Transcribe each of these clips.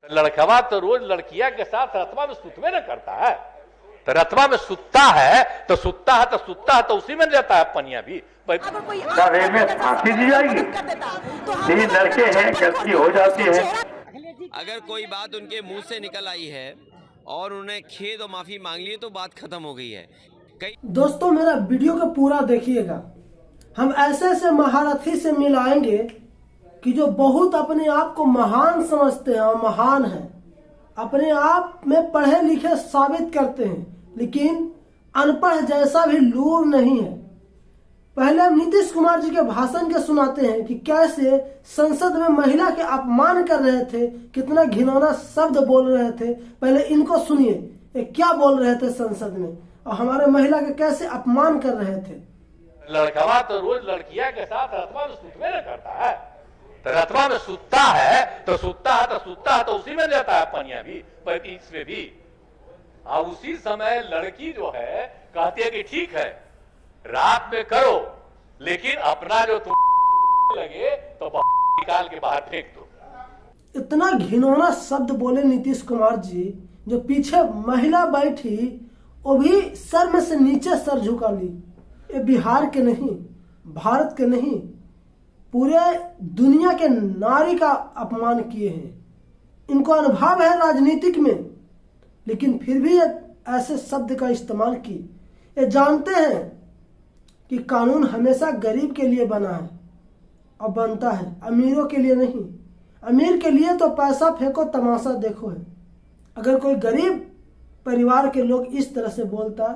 लड़कवा तो रोज लड़किया के साथ रतवा में सुतवे न करता है, तो रतवा में सुतता है तो उसी में रहता है पनिया भी। रेल में फांसी दी जाएगी। 3 लड़के हैं, गलती हो जाती है। अगर कोई बात उनके मुंह से निकल आई है और उन्हें खेद और माफी मांग ली तो बात खत्म हो गई है। दोस्तों मेरा वीडियो को पूरा देखिएगा। हम ऐसे महारथी से मिलाएंगे कि जो बहुत अपने आप को महान समझते हैं और महान हैं, अपने आप में पढ़े लिखे साबित करते हैं, लेकिन अनपढ़ जैसा भी लूर नहीं है। पहले हम नीतीश कुमार जी के भाषण के सुनाते हैं कि कैसे संसद में महिला के अपमान कर रहे थे, कितना घिनौना शब्द बोल रहे थे। पहले इनको सुनिए, ये क्या बोल रहे थे संसद में और हमारे महिला के कैसे अपमान कर रहे थे। लड़कवा तो रोज लड़किया के साथ रतवा में सुतवे न करता है, तो रतवा में सुतता है तो उसी में रहता है पनिया भी, पैंतीस में भी। अब उसी समय लड़की जो है कहती है कि ठीक है रात में करो, लेकिन अपना जो तुम लगे तो निकाल के बाहर फेंक दो। इतना घिनौना शब्द बोले नीतीश कुमार जी, जो पीछे महिला बैठी वो भी सर में से नीचे सर झुका ली। ये बिहार के नहीं, भारत के नहीं, पूरे दुनिया के नारी का अपमान किए हैं। इनको अनुभव है राजनीतिक में, लेकिन फिर भी ऐसे शब्द का इस्तेमाल किए। ये जानते हैं कि कानून हमेशा गरीब के लिए बना है और बनता है, अमीरों के लिए नहीं। अमीर के लिए तो पैसा फेंको तमाशा देखो है। अगर कोई गरीब परिवार के लोग इस तरह से बोलता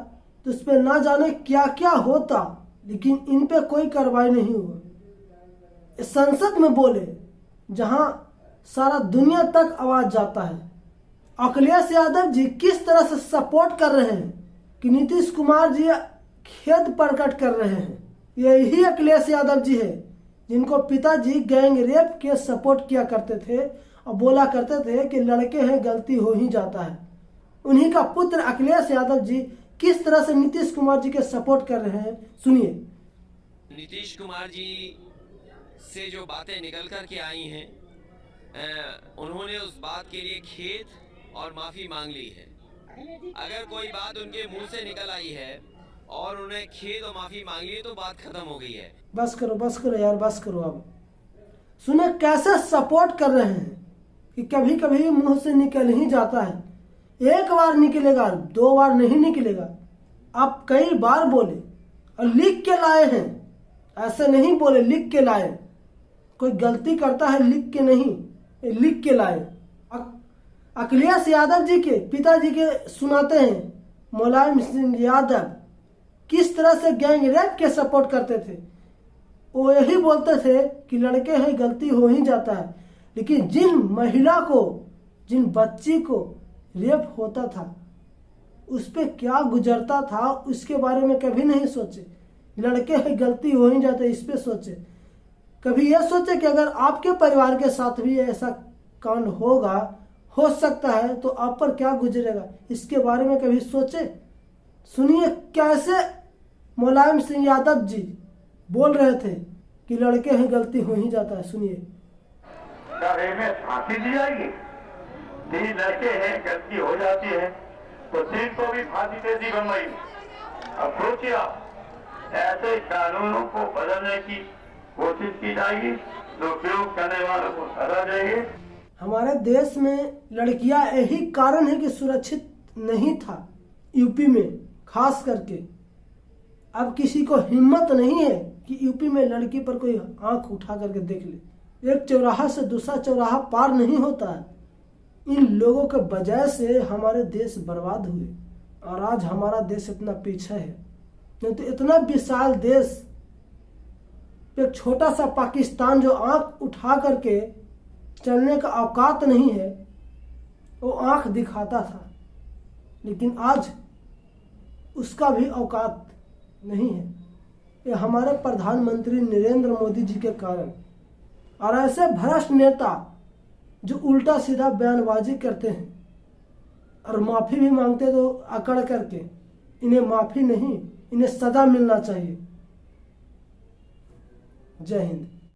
तो उस पर ना जाने क्या क्या होता, लेकिन इन पे कोई कार्रवाई नहीं हुआ। संसद में बोले जहां सारा दुनिया तक आवाज जाता है। अखिलेश यादव जी किस तरह से सपोर्ट कर रहे हैं कि नीतीश कुमार जी खेद प्रकट कर रहे हैं। यही अखिलेश यादव जी है जिनको पिताजी गैंग रेप के सपोर्ट किया करते थे और बोला करते थे कि लड़के हैं गलती हो ही जाता है। उन्हीं का पुत्र अखिलेश यादव जी किस तरह से नीतीश कुमार जी के सपोर्ट कर रहे हैं, सुनिए। नीतीश कुमार जी से जो बातें निकल कर के आई हैं, उन्होंने उस बात के लिए खेद और माफी मांग ली है। अगर कोई बात उनके मुंह से निकल आई है और उन्हें खेद और माफी मांग ली तो बात खत्म हो गई है। बस करो यार, बस करो। अब सुने कैसे सपोर्ट कर रहे हैं कि कभी कभी मुंह से निकल ही जाता है। एक बार निकलेगा, 2 बार नहीं निकलेगा। आप कई बार बोले और लिख के लाए हैं, ऐसे नहीं बोले लिख के लाए। कोई गलती करता है लिख के नहीं, लिख के लाए। अखिलेश यादव जी के पिताजी के सुनाते हैं, मुलायम सिंह यादव किस तरह से गैंग रेप के सपोर्ट करते थे। वो यही बोलते थे कि लड़के हैं गलती हो ही जाता है, लेकिन जिन महिला को, जिन बच्ची को रेप होता था उस पे क्या गुजरता था उसके बारे में कभी नहीं सोचे। लड़के हैं गलती हो ही जाता है, इस पे सोचे। कभी यह सोचे कि अगर आपके परिवार के साथ भी ऐसा कांड होगा, हो सकता है, तो आप पर क्या गुजरेगा, इसके बारे में कभी सोचे। सुनिए कैसे मुलायम सिंह यादव जी बोल रहे थे कि लड़के हैं गलती हो ही जाता है, सुनिए। रेल में फांसी दी जाएगी। 3 लड़के हैं, गलती हो जाती है तो 3 को भी फांसी दे दी बम्बई। अब सोचिए आप, ऐसे कानूनों को बदलने की कोशिश की जाएगी, दुरुपयोग करने वालों को सजा देंगे। हमारे देश में लड़कियां यही कारण है कि सुरक्षित नहीं था यूपी में खास करके। अब किसी को हिम्मत नहीं है कि यूपी में लड़की पर कोई आंख उठा करके देख ले। एक चौराहा से दूसरा चौराहा पार नहीं होता है। इन लोगों के वजह से हमारे देश बर्बाद हुए और आज हमारा देश इतना पीछे है। नहीं तो इतना विशाल देश, एक छोटा सा पाकिस्तान जो आंख उठा करके चलने का औकात नहीं है, वो आंख दिखाता था, लेकिन आज उसका भी औकात नहीं है। ये हमारे प्रधानमंत्री नरेंद्र मोदी जी के कारण और ऐसे भ्रष्ट नेता जो उल्टा सीधा बयानबाजी करते हैं और माफी भी मांगते तो अकड़ करके। इन्हें माफी नहीं, इन्हें सजा मिलना चाहिए। जय हिंद।